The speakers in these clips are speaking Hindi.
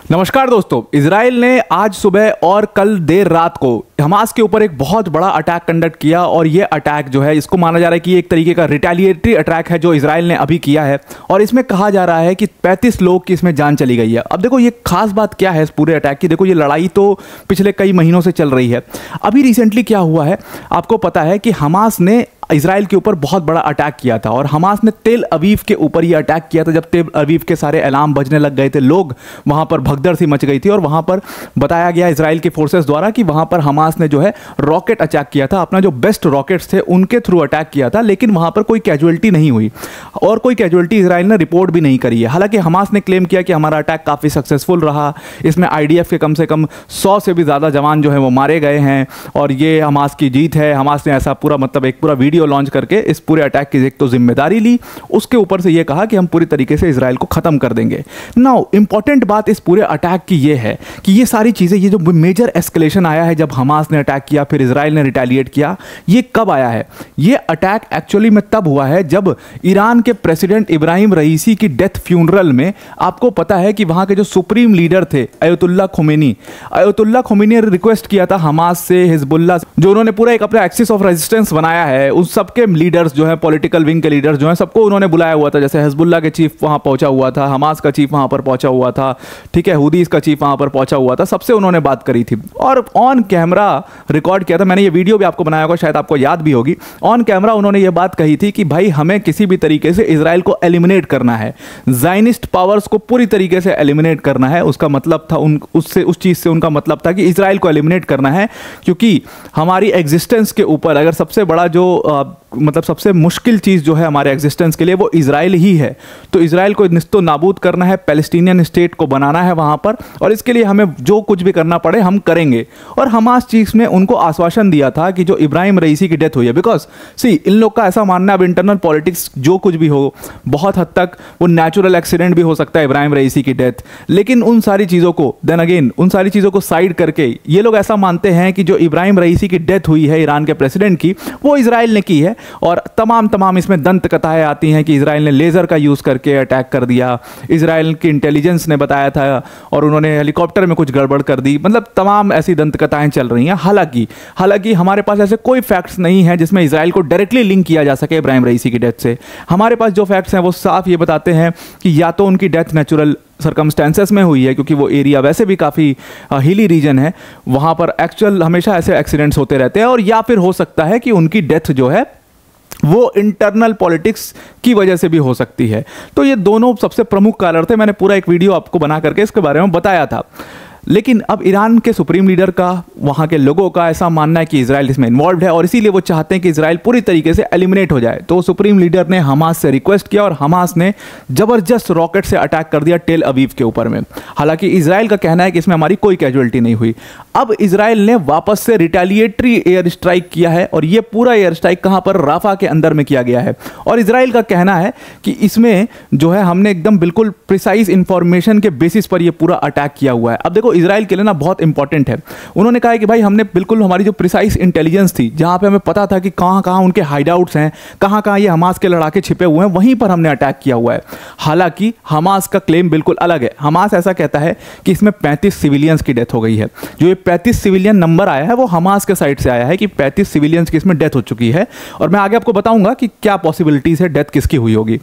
नमस्कार दोस्तों, इजराइल ने आज सुबह और कल देर रात को हमास के ऊपर एक बहुत बड़ा अटैक कंडक्ट किया और ये अटैक जो है इसको माना जा रहा है कि ये एक तरीके का रिटेलिएटरी अटैक है जो इजराइल ने अभी किया है। और इसमें कहा जा रहा है कि 35 लोग की इसमें जान चली गई है। अब देखो ये खास बात क्या है इस पूरे अटैक की। देखो ये लड़ाई तो पिछले कई महीनों से चल रही है। अभी रिसेंटली क्या हुआ है आपको पता है कि हमास ने इजराइल के ऊपर बहुत बड़ा अटैक किया था और हमास ने तेल अवीव के ऊपर ये अटैक किया था। जब तेल अवीव के सारे अलार्म बजने लग गए थे, लोग वहां पर भगदड़ सी मच गई थी और वहां पर बताया गया इजराइल के फोर्सेस द्वारा कि वहां पर हमास ने जो है रॉकेट अटैक किया था, अपना जो बेस्ट रॉकेट्स थे उनके थ्रू अटैक किया था। लेकिन वहां पर कोई कैजुअलिटी नहीं हुई और कोई कैजुअलिटी इजराइल ने रिपोर्ट भी नहीं करी है। हालांकि हमास ने क्लेम किया कि हमारा अटैक काफी सक्सेसफुल रहा, इसमें आईडीएफ के कम से कम 100 से भी ज्यादा जवान जो है वो मारे गए हैं और ये हमास की जीत है। हमास ने ऐसा पूरा एक पूरा वीडियो लॉन्च करके इस पूरे अटैक की एक तो जिम्मेदारी ली, उसके ऊपर से ये कहा कि हम पूरी तरीके से इजराइल को खत्म कर देंगे। नाउ इंपॉर्टेंट बात इस पूरे अटैक की ये है कि ये सारी चीजें, ये जो मेजर एस्केलेशन आया है जब हमास ने अटैक किया फिर इजराइल ने रिटेलिएट किया, ये कब आया है? ये अटैक एक्चुअली में तब हुआ है जब ईरान के प्रेसिडेंट इब्राहिम रईसी की डेथ फ्यूनरल में आपको पता है कि वहां के जो सुप्रीम लीडर थे अयतुल्ला खोमेनी ने रिक्वेस्ट किया था हमास से, हिजबुल्लाह, जो उन्होंने पूरा एक अपना एक्सिस ऑफ रेजिस्टेंस बनाया है, उन सबके लीडर्स जो है, पॉलिटिकल विंग के लीडर्स जो है, सबको उन्होंने बुलाया हुआ था। जैसे हिजबुल्लाह के चीफ वहां पहुंचा हुआ था, हमास का चीफ वहां पर पहुंचा हुआ था, ठीक है, हुदीस का चीफ वहां पर पहुंचा हुआ था, सबसे उन्होंने बात करी थी और ऑन कैमरा रिकॉर्ड किया था। मैंने ये वीडियो भी आपको बनाया होगा, शायद आपको याद भी होगी। ऑन कैमरा उन्होंने ये बात कही थी कि भाई हमें किसी भी तरीके से इजराइल को एलिमिनेट करना है, ज़ायनिस्ट पावर्स को पूरी तरीके से एलिमिनेट करना है। उसका मतलब था उस चीज से उनका मतलब था कि इजराइल को एलिमिनेट करना है, क्योंकि हमारी एग्जिस्टेंस के ऊपर अगर सबसे बड़ा जो सबसे मुश्किल चीज़ जो है हमारे एग्जिस्टेंस के लिए वो इजराइल ही है। तो इजराइल को निस्तो नाबूद करना है, पैलेस्टीनियन स्टेट को बनाना है वहाँ पर, और इसके लिए हमें जो कुछ भी करना पड़े हम करेंगे। और हमास चीफ ने उनको आश्वासन दिया था कि जो इब्राहिम रईसी की डेथ हुई है, बिकॉज इन लोग का ऐसा मानना है, अब इंटरनल पॉलिटिक्स जो कुछ भी हो, बहुत हद तक वो नेचुरल एक्सीडेंट भी हो सकता है इब्राहिम रईसी की डेथ, लेकिन उन सारी चीज़ों को देन अगेन उन सारी चीज़ों को साइड करके ये लोग ऐसा मानते हैं कि जो इब्राहिम रईसी की डेथ हुई है ईरान के प्रेसिडेंट की, वो इजराइल ने की है। और तमाम इसमें दंत कथाएं आती हैं कि इजराइल ने लेजर का यूज करके अटैक कर दिया, इजराइल की इंटेलिजेंस ने बताया था और उन्होंने हेलीकॉप्टर में कुछ गड़बड़ कर दी, मतलब तमाम ऐसी दंत कथाएं चल रही हैं। हालांकि हमारे पास ऐसे कोई फैक्ट्स नहीं है जिसमें इजराइल को डायरेक्टली लिंक किया जा सके इब्राहिम रईसी की डेथ से। हमारे पास जो फैक्ट्स हैं वो साफ ये बताते हैं कि या तो उनकी डेथ नेचुरल सर्कमस्टेंसेस में हुई है, क्योंकि वो एरिया वैसे भी काफ़ी हिली रीजन है, वहाँ पर एक्चुअल हमेशा ऐसे एक्सीडेंट्स होते रहते हैं, और या फिर हो सकता है कि उनकी डेथ जो है वो इंटरनल पॉलिटिक्स की वजह से भी हो सकती है। तो ये दोनों सबसे प्रमुख कारण थे। मैंने पूरा एक वीडियो आपको बना करके इसके बारे में बताया था। लेकिन अब ईरान के सुप्रीम लीडर का, वहाँ के लोगों का ऐसा मानना है कि इजराइल इसमें इन्वॉल्व है और इसीलिए वो चाहते हैं कि इजराइल पूरी तरीके से एलिमिनेट हो जाए। तो सुप्रीम लीडर ने हमास से रिक्वेस्ट किया और हमास ने जबरदस्त रॉकेट से अटैक कर दिया तेल अवीव के ऊपर में। हालांकि इजराइल का कहना है कि इसमें हमारी कोई कैजुअलिटी नहीं हुई। अब इजराइल ने वापस से रिटेलिएटरी एयर स्ट्राइक किया है और ये पूरा एयर स्ट्राइक कहाँ पर, राफा के अंदर में किया गया है। और इजराइल का कहना है कि इसमें जो है हमने एकदम बिल्कुल प्रिसाइज इंफॉर्मेशन के बेसिस पर ये पूरा अटैक किया हुआ है। अब देखो इजराइल के लिए ना बहुत इंपॉर्टेंट है, उन्होंने कहा है कि भाई हमने बिल्कुल हमारी जो प्रिसाइज इंटेलिजेंस थी, जहां पे हमें पता था कि कहां कहां उनके हाइडआउट्स हैं, कहां कहां ये हमास के लड़ाके छिपे हुए हैं, वहीं पर हमने अटैक किया हुआ है। हालांकि हमास का क्लेम बिल्कुल अलग है। हमास ऐसा कहता है कि इसमें 35 सिविलियंस की डेथ हो गई है। जो ये 35 सिविलियन नंबर आया है वो हमास के साइड से आया है कि 35 सिविलियंस की इसमें डेथ हो चुकी है, और मैं आगे आपको बताऊंगा कि क्या पॉसिबिलिटीज है डेथ किसकी हुई होगी।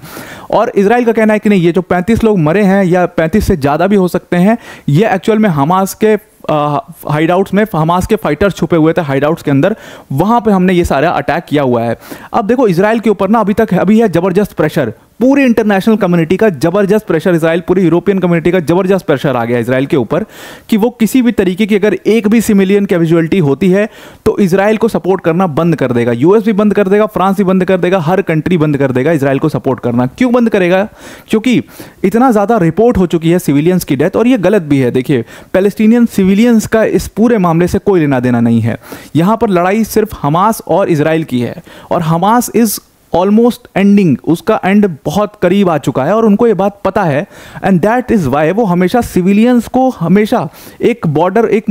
और इजराइल का कहना है कि नहीं, ये जो 35 लोग मरे हैं या 35 से ज़्यादा भी हो सकते हैं, ये एक्चुअल में हमास के हाइडआउट्स में, हमास के फाइटर्स छुपे हुए थे हाइडआउट्स के अंदर, वहां पे हमने ये सारा अटैक किया हुआ है। अब देखो इजराइल के ऊपर ना अभी है जबरदस्त प्रेशर, पूरी इंटरनेशनल कम्युनिटी का जबरदस्त प्रेशर, इजराइल पूरी यूरोपियन कम्युनिटी का जबरदस्त प्रेशर आ गया इजराइल के ऊपर कि वो किसी भी तरीके की अगर एक भी सिविलियन कैजुअलिटी होती है तो इजराइल को सपोर्ट करना बंद कर देगा। यूएस भी बंद कर देगा, फ्रांस भी बंद कर देगा, हर कंट्री बंद कर देगा इजराइल को सपोर्ट करना। क्यों बंद करेगा? क्योंकि इतना ज़्यादा रिपोर्ट हो चुकी है सिविलियंस की डेथ, और ये गलत भी है। देखिए, पैलेस्टीनियन सिविलियंस का इस पूरे मामले से कोई लेना देना नहीं है। यहाँ पर लड़ाई सिर्फ हमास और इजराइल की है, और हमास इज ऑलमोस्ट एंडिंग, उसका एंड बहुत करीब आ चुका है और उनको ये बात पता है। एंड दैट इज वाई वो हमेशा सिविलियंस को हमेशा एक बॉर्डर, एक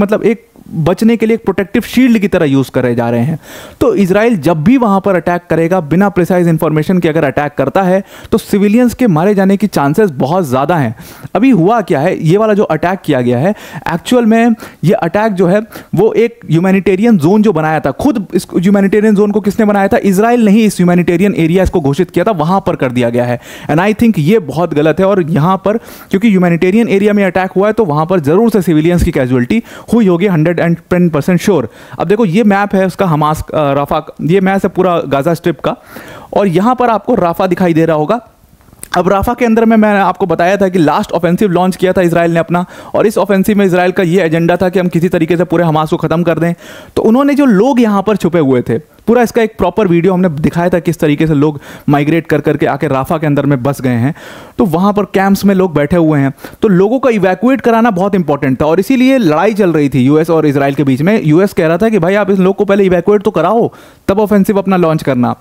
बचने के लिए एक प्रोटेक्टिव शील्ड की तरह यूज़ करे जा रहे हैं। तो इजराइल जब भी वहाँ पर अटैक करेगा, बिना प्रिसाइज इन्फॉर्मेशन के अगर अटैक करता है तो सिविलियंस के मारे जाने की चांसेस बहुत ज़्यादा हैं। अभी हुआ क्या है, ये वाला जो अटैक किया गया है, एक्चुअल में ये अटैक जो है वो एक ह्यूमैनिटेरियन जोन जो बनाया था, खुद इस ह्यूमैनिटेरियन जोन को किसने बनाया था? इजराइल ने ही इस ह्यूमैनिटेरियन एरिया इसको घोषित किया था, वहाँ पर कर दिया गया है। एंड आई थिंक ये बहुत गलत है। और यहाँ पर क्योंकि ह्यूमैनिटेरियन एरिया में अटैक हुआ है तो वहाँ पर ज़रूर से सिविलियंस की कैजुअलिटी हुई होगी, 110% श्योर। अब देखो ये मैप है उसका, हमास राफा, ये मैप है पूरा गाजा स्ट्रिप का, और यहाँ पर आपको राफा दिखाई दे रहा होगा। अब राफा के अंदर में मैंने आपको बताया था कि लास्ट ऑफेंसिव लॉन्च किया था इजराइल ने अपना, और इस ऑफेंसिव में इजराइल का ये एजेंडा था कि हम किसी तरीके से पूरे हमास को ख़त्म कर दें। तो उन्होंने जो लोग यहाँ पर छुपे हुए थे, पूरा इसका एक प्रॉपर वीडियो हमने दिखाया था किस तरीके से लोग माइग्रेट कर करके आके राफा के अंदर में बस गए हैं। तो वहाँ पर कैंप्स में लोग बैठे हुए हैं, तो लोगों को इवैक्यूएट कराना बहुत इंपॉर्टेंट था, और इसीलिए लड़ाई चल रही थी यूएस और इजराइल के बीच में। यूएस कह रहा था कि भाई आप इस लोग को पहले इवैक्यूएट तो कराओ, तब ऑफेंसिव अपना लॉन्च करना।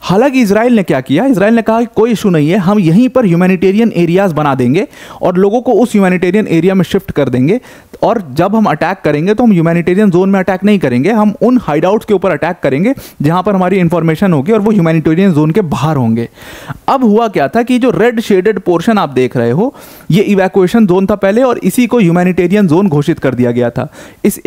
हालांकि इजराइल ने क्या किया, इजराइल ने कहा कि कोई इशू नहीं है, हम यहीं पर ह्यूमैनिटेरियन एरियाज बना देंगे और लोगों को उस ह्यूमैनिटेरियन एरिया में शिफ्ट कर देंगे, और जब हम अटैक करेंगे तो हम ह्यूमैनिटेरियन जोन में अटैक नहीं करेंगे, हम उन हाइडआउट्स के ऊपर अटैक करेंगे जहां पर हमारी इंफॉर्मेशन होगी और वो ह्यूमैनिटेरियन जोन के बाहर होंगे। अब हुआ क्या था कि जो रेड शेडेड पोर्शन आप देख रहे हो, ये इवैक्यूएशन जोन था पहले, और इसी को ह्यूमैनिटेरियन जोन घोषित कर दिया गया था। इस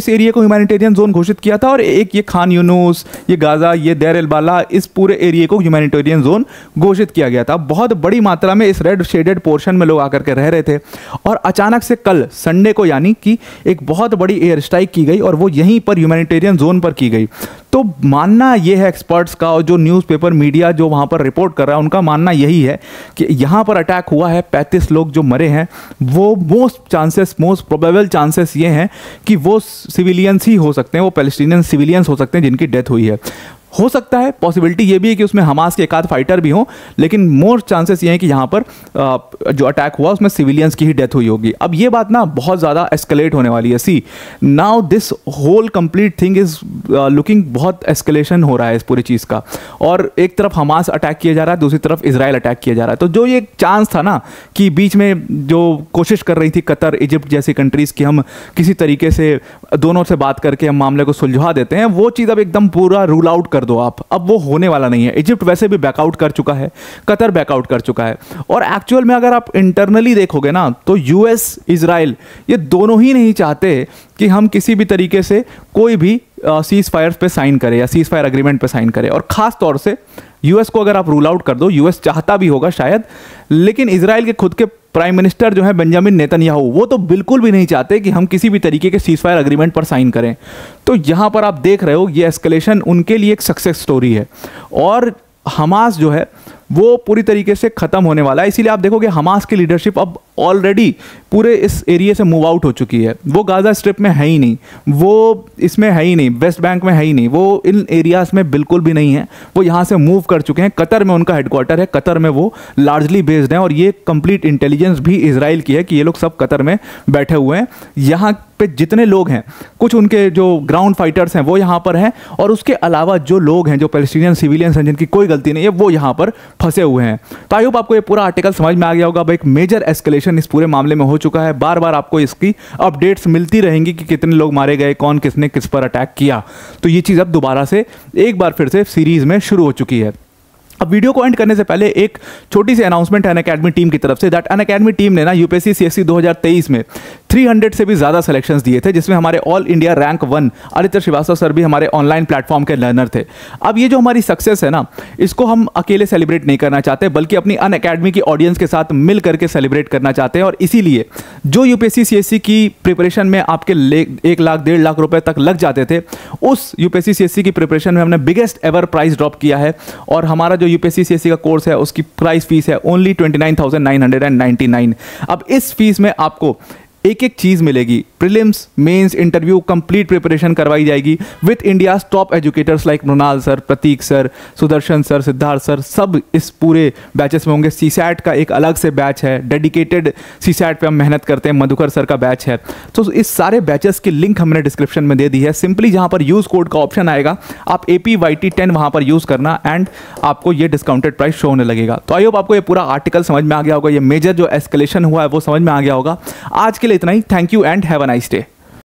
एरिया को ह्यूमैनिटेरियन जोन घोषित किया था, और एक ये खान यूनुस, ये गाजा, ये देर एल बाला, इस पूरे एरिया को ह्यूमैनिटेरियन जोन घोषित किया गया था। बहुत बड़ी मात्रा में इस रेड शेडेड पोर्शन में लोग आकर के रह रहे थे, और अचानक से कल संडे को यानी कि एक बहुत बड़ी एयर स्ट्राइक की गई, और वो यहीं पर ह्यूमैनिटेरियन जोन पर की गई। तो मानना यह है एक्सपर्ट्स का, और जो न्यूज़पेपर मीडिया जो वहाँ पर रिपोर्ट कर रहा है उनका मानना यही है कि यहाँ पर अटैक हुआ है, 35 लोग जो मरे हैं वो मोस्ट प्रोबेबल चांसेस ये हैं कि वो सिविलियंस ही हो सकते हैं, वो पैलेस्टीनियन सिविलियंस हो सकते हैं जिनकी डेथ हुई है। हो सकता है पॉसिबिलिटी ये भी है कि उसमें हमास के एक आध फाइटर भी हों, लेकिन मोस्ट चांसेस ये हैं कि यहाँ पर जो अटैक हुआ उसमें सिविलियंस की ही डेथ हुई होगी। अब ये बात ना बहुत ज़्यादा एस्केलेट होने वाली है। See now this whole complete thing is looking, बहुत एस्केलेशन हो रहा है इस पूरी चीज़ का, और एक तरफ हमास अटैक किया जा रहा है, दूसरी तरफ इजराइल अटैक किया जा रहा है। तो जो ये चांस था ना कि बीच में जो कोशिश कर रही थी कतर, इजिप्ट जैसी कंट्रीज़ की, हम किसी तरीके से दोनों से बात करके हम मामले को सुलझा देते हैं, वो चीज़ अब एकदम पूरा रूल आउट कर दो आप, अब वो होने वाला नहीं है। इजिप्ट वैसे भी बैकआउट कर चुका है, कतर बैकआउट कर चुका है, और एक्चुअल में अगर आप इंटरनली देखोगे ना तो यूएस, इजराइल, ये दोनों ही नहीं चाहते कि हम किसी भी तरीके से कोई भी सीज फायर पे साइन करें या सीज फायर अग्रीमेंट पे साइन करें। और खास तौर से यूएस को अगर आप रूल आउट कर दो, यूएस चाहता भी होगा शायद, लेकिन इजराइल के खुद के प्राइम मिनिस्टर जो है बेंजामिन नेतन्याहू, वो तो बिल्कुल भी नहीं चाहते कि हम किसी भी तरीके के सीज फायर अग्रीमेंट पर साइन करें। तो यहाँ पर आप देख रहे हो ये एस्केलेशन उनके लिए एक सक्सेस स्टोरी है, और हमास जो है वो पूरी तरीके से ख़त्म होने वाला है। इसीलिए आप देखोगे हमास की लीडरशिप अब ऑलरेडी पूरे इस एरिया से मूव आउट हो चुकी है। वो गाजा स्ट्रिप में है ही नहीं, वो इसमें है ही नहीं, वेस्ट बैंक में है ही नहीं, वो इन एरियाज़ में बिल्कुल भी नहीं है। वो यहाँ से मूव कर चुके हैं। कतर में उनका हेडक्वार्टर है, कतर में वो लार्जली बेस्ड हैं, और ये कंप्लीट इंटेलिजेंस भी इजराइल की है कि ये लोग सब कतर में बैठे हुए हैं। यहाँ पे जितने लोग हैं, कुछ उनके जो ग्राउंड फाइटर्स हैं वो यहाँ पर हैं, और उसके अलावा जो लोग हैं, जो पैलेस्टीनियन सिविलियंस हैं जिनकी कोई गलती नहीं है, वो यहाँ पर फंसे हुए हैं। तो आई होप आपको ये पूरा आर्टिकल समझ में आ गया होगा। एक मेजर एस्केलेशन इस पूरे मामले में हो चुका है। बार बार आपको इसकी अपडेट्स मिलती रहेंगी कि कितने लोग मारे गए, कौन किसने किस पर अटैक किया। तो ये चीज़ अब दोबारा से एक बार फिर से सीरीज में शुरू हो चुकी है। अब वीडियो को एंड करने से पहले एक छोटी सी अनाउंसमेंट है अनअकैडमी टीम की तरफ से। दैट अनअकैडमी टीम ने ना यूपीएससी सीएससी 2023 में 300 से भी ज़्यादा सिलेक्शंस दिए थे, जिसमें हमारे all India rank 1 Aditya Srivastava sir भी हमारे ऑनलाइन प्लेटफॉर्म के लर्नर थे। अब ये जो हमारी सक्सेस है ना, इसको हम अकेले सेलिब्रेट नहीं करना चाहते, बल्कि अपनी अनअकैडमी की ऑडियंस के साथ मिल करके सेलिब्रेट करना चाहते हैं। और इसीलिए जो यूपीएससी सीएससी की प्रिपरेशन में आपके 1 लाख 1.5 लाख रुपए तक लग जाते थे, उस यूपीएससी सीएससी की प्रिपरेशन में हमने बिगेस्ट एवर प्राइस ड्रॉप किया है। और हमारा जो यूपीएससी सीएससी का कोर्स है उसकी प्राइस फीस है ओनली 29,999। अब इस फीस में आपको एक एक चीज़ मिलेगी, prelims, mains, interview, complete preparation करवाई जाएगी with India's top educators like Mrinal sir, Prateek sir, Sudarshan sir, Siddharth sir, सब इस पूरे बैचेस में होंगे। सीसैट का एक अलग से बैच है, डेडिकेटेड सीसैट पे हम मेहनत करते हैं, मधुकर सर का बैच है। तो इस सारे बैचेस की लिंक हमने डिस्क्रिप्शन में दे दी है। सिंपली जहाँ पर यूज़ कोड का ऑप्शन आएगा, आप APYT10 वहाँ पर यूज़ करना, एंड आपको ये डिस्काउंटेड प्राइस शो होने लगेगा। तो आई होप आपको ये पूरा आर्टिकल समझ में आ गया होगा, ये मेजर जो एस्केलेशन हुआ है वो समझ में आ गया होगा। आज के लिए इतना ही। Thank you and have a nice day.